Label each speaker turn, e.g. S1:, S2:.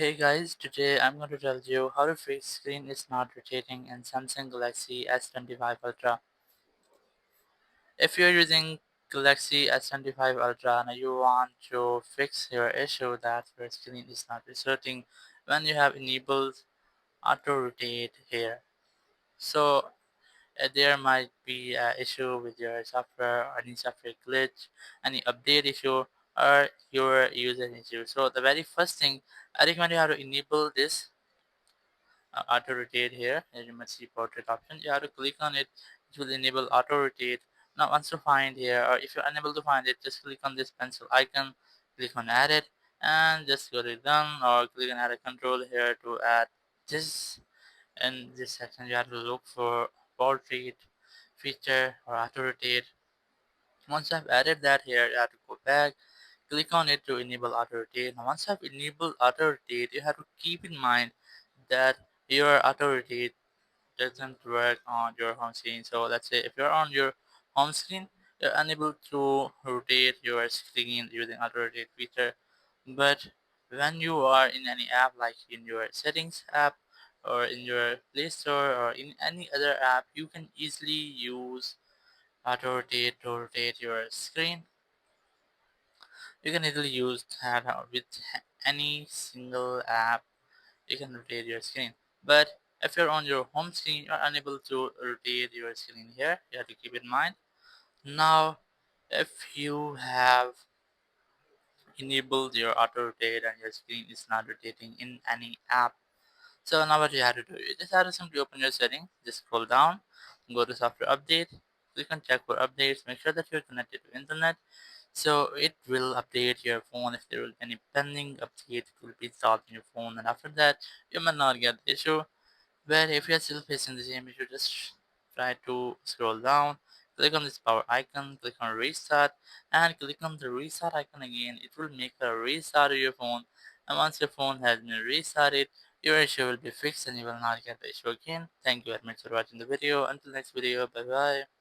S1: Hey guys, today I'm going to tell you how to fix screen is not rotating in Samsung Galaxy S25 Ultra. If you're using Galaxy S25 Ultra and you want to fix your issue that your screen is not rotating when you have enabled auto rotate here. So there might be an issue with your software or any software glitch, any update issue or your user issue. So the very first thing I recommend you have to enable this auto rotate here. As you must see portrait option, you have to click on it. It will enable auto rotate. Now once you find here, or if you're unable to find it, just click on this pencil icon, click on add it, and just go to done, or click on add a control here to add this. In this section you have to look for portrait feature or auto rotate. Once I've added that here, you have to go back, click on it to enable auto rotate. Now once I've enabled auto rotate, you have to keep in mind that your auto rotate doesn't work on your home screen. So let's say if you're on your home screen, you're unable to rotate your screen using auto rotate feature. But when you are in any app, like in your settings app or in your Play Store or in any other app, you can easily use auto rotate to rotate your screen. You can easily use that with any single app. You can rotate your screen. But if you're on your home screen, you're unable to rotate your screen here. You have to keep in mind. Now, if you have enabled your auto rotate and your screen is not rotating in any app, so now what you have to do, you just have to simply open your settings, just scroll down, go to software update, click on check for updates, make sure that you're connected to internet, so it will update your phone. If there will be any pending update, it will be installed in your phone, and after that you might not get the issue. But if you're still facing the same issue, just try to scroll down, click on this power icon, click on restart, and click on the restart icon again. It will make a restart of your phone, and once your phone has been restarted, your issue will be fixed and you will not get the issue again. Thank you very much for watching the video. Until next video, bye bye.